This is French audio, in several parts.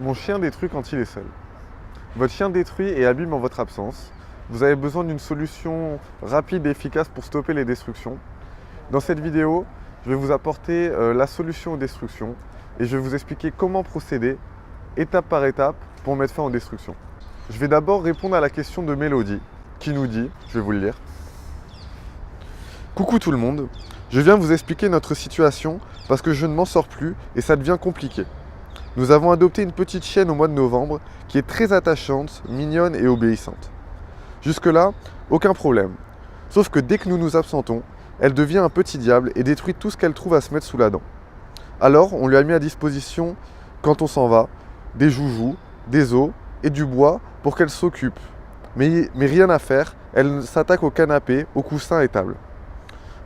Mon chien détruit quand il est seul. Votre chien détruit et abîme en votre absence. Vous avez besoin d'une solution rapide et efficace pour stopper les destructions. Dans cette vidéo, je vais vous apporter la solution aux destructions et je vais vous expliquer comment procéder étape par étape pour mettre fin aux destructions. Je vais d'abord répondre à la question de Mélodie qui nous dit, je vais vous le lire. Coucou tout le monde, je viens vous expliquer notre situation parce que je ne m'en sors plus et ça devient compliqué. Nous avons adopté une petite chienne au mois de novembre qui est très attachante, mignonne et obéissante. Jusque-là, aucun problème. Sauf que dès que nous nous absentons, elle devient un petit diable et détruit tout ce qu'elle trouve à se mettre sous la dent. Alors, on lui a mis à disposition, quand on s'en va, des joujoux, des os et du bois pour qu'elle s'occupe. Mais rien à faire, elle s'attaque au canapé, au coussin et table.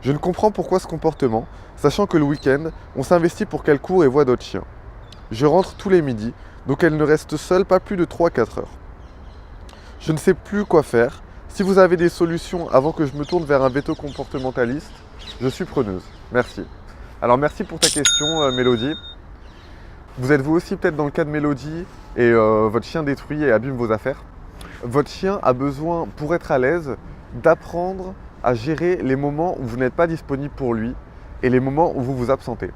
Je ne comprends pourquoi ce comportement, sachant que le week-end, on s'investit pour qu'elle court et voie d'autres chiens. Je rentre tous les midis, donc elle ne reste seule pas plus de 3-4 heures. Je ne sais plus quoi faire. Si vous avez des solutions avant que je me tourne vers un veto comportementaliste, je suis preneuse. Merci. Alors merci pour ta question Mélodie. Vous êtes vous aussi peut-être dans le cas de Mélodie et votre chien détruit et abîme vos affaires. Votre chien a besoin, pour être à l'aise, d'apprendre à gérer les moments où vous n'êtes pas disponible pour lui et les moments où vous vous absentez.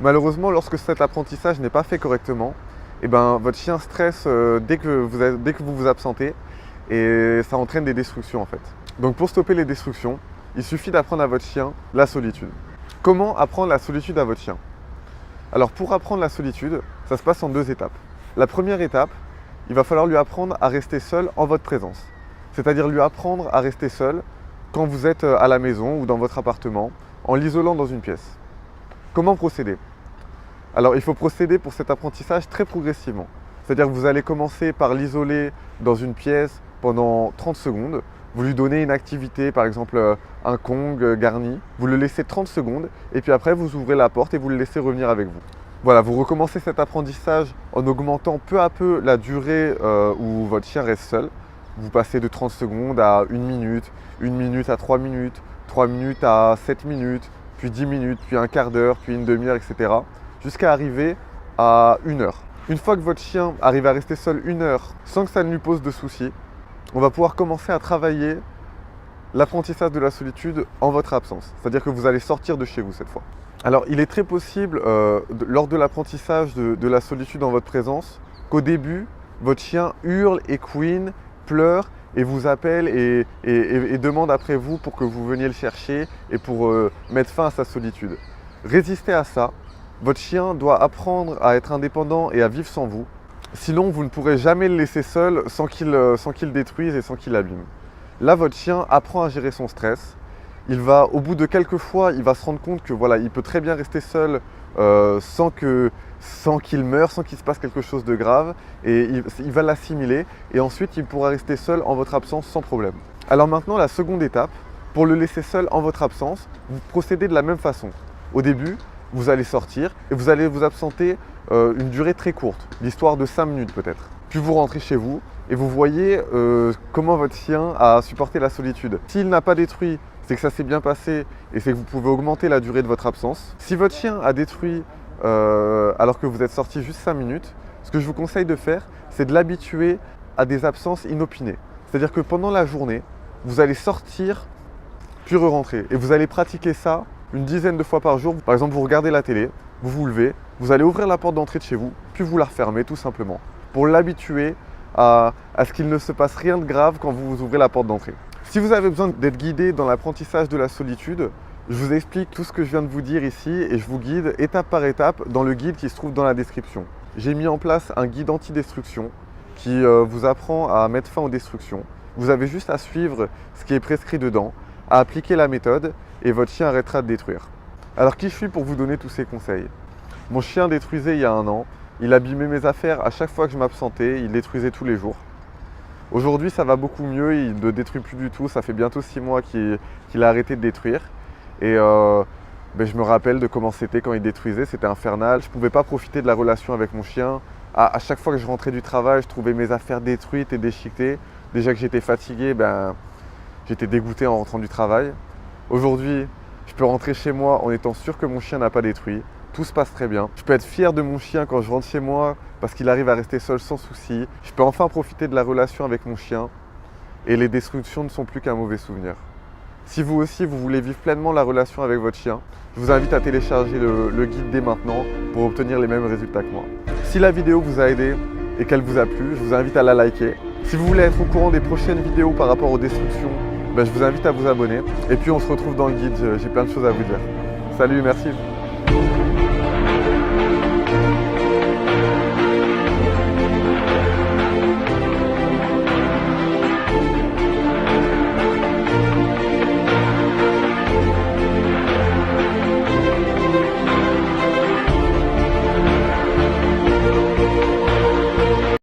Malheureusement, lorsque cet apprentissage n'est pas fait correctement, votre chien stresse dès que vous vous absentez et ça entraîne des destructions en fait. Donc pour stopper les destructions, il suffit d'apprendre à votre chien la solitude. Comment apprendre la solitude à votre chien? Alors pour apprendre la solitude, ça se passe en 2 étapes. La première étape, il va falloir lui apprendre à rester seul en votre présence. C'est-à-dire lui apprendre à rester seul quand vous êtes à la maison ou dans votre appartement, en l'isolant dans une pièce. Comment procéder? Alors il faut procéder pour cet apprentissage très progressivement. C'est-à-dire que vous allez commencer par l'isoler dans une pièce pendant 30 secondes. Vous lui donnez une activité, par exemple un Kong garni. Vous le laissez 30 secondes et puis après vous ouvrez la porte et vous le laissez revenir avec vous. Voilà, vous recommencez cet apprentissage en augmentant peu à peu la durée où votre chien reste seul. Vous passez de 30 secondes à 1 minute à 3 minutes, 3 minutes à 7 minutes, puis 10 minutes, puis un quart d'heure, puis une demi-heure, etc. Jusqu'à arriver à 1 heure. Une fois que votre chien arrive à rester seul 1 heure sans que ça ne lui pose de soucis, on va pouvoir commencer à travailler l'apprentissage de la solitude en votre absence. C'est-à-dire que vous allez sortir de chez vous cette fois. Alors il est très possible, lors de l'apprentissage de la solitude en votre présence, qu'au début, votre chien hurle et couine, pleure et vous appelle et demande après vous pour que vous veniez le chercher et pour mettre fin à sa solitude. Résistez à ça. Votre chien doit apprendre à être indépendant et à vivre sans vous. Sinon, vous ne pourrez jamais le laisser seul sans qu'il détruise et sans qu'il abîme. Là, votre chien apprend à gérer son stress. Au bout de quelques fois, il va se rendre compte que voilà, il peut très bien rester seul sans qu'il meure, sans qu'il se passe quelque chose de grave. Et il va l'assimiler et ensuite, il pourra rester seul en votre absence sans problème. Alors maintenant, la seconde étape, pour le laisser seul en votre absence, vous procédez de la même façon. Au début, vous allez sortir et vous allez vous absenter une durée très courte, l'histoire de 5 minutes peut-être. Puis vous rentrez chez vous et vous voyez comment votre chien a supporté la solitude. S'il n'a pas détruit, c'est que ça s'est bien passé et c'est que vous pouvez augmenter la durée de votre absence. Si votre chien a détruit alors que vous êtes sorti juste 5 minutes, ce que je vous conseille de faire, c'est de l'habituer à des absences inopinées. C'est-à-dire que pendant la journée, vous allez sortir puis re-rentrer et vous allez pratiquer ça une dizaine de fois par jour. Par exemple, vous regardez la télé, vous vous levez, vous allez ouvrir la porte d'entrée de chez vous, puis vous la refermez tout simplement, pour l'habituer à ce qu'il ne se passe rien de grave quand vous ouvrez la porte d'entrée. Si vous avez besoin d'être guidé dans l'apprentissage de la solitude, je vous explique tout ce que je viens de vous dire ici et je vous guide étape par étape dans le guide qui se trouve dans la description. J'ai mis en place un guide anti-destruction qui vous apprend à mettre fin aux destructions. Vous avez juste à suivre ce qui est prescrit dedans, à appliquer la méthode et votre chien arrêtera de détruire. Alors qui je suis pour vous donner tous ces conseils? Mon chien détruisait il y a 1 an, il abîmait mes affaires à chaque fois que je m'absentais, il détruisait tous les jours. Aujourd'hui ça va beaucoup mieux, il ne détruit plus du tout, ça fait bientôt 6 mois qu'il a arrêté de détruire. Et je me rappelle de comment c'était quand il détruisait, c'était infernal, je ne pouvais pas profiter de la relation avec mon chien. À chaque fois que je rentrais du travail, je trouvais mes affaires détruites et déchiquetées. Déjà que j'étais fatigué, j'étais dégoûté en rentrant du travail. Aujourd'hui, je peux rentrer chez moi en étant sûr que mon chien n'a pas détruit. tout se passe très bien. Je peux être fier de mon chien quand je rentre chez moi parce qu'il arrive à rester seul sans souci. Je peux enfin profiter de la relation avec mon chien et les destructions ne sont plus qu'un mauvais souvenir. Si vous aussi, vous voulez vivre pleinement la relation avec votre chien, je vous invite à télécharger le guide dès maintenant pour obtenir les mêmes résultats que moi. Si la vidéo vous a aidé et qu'elle vous a plu, je vous invite à la liker. Si vous voulez être au courant des prochaines vidéos par rapport aux destructions, je vous invite à vous abonner. Et puis on se retrouve dans le guide, j'ai plein de choses à vous dire. Salut, merci.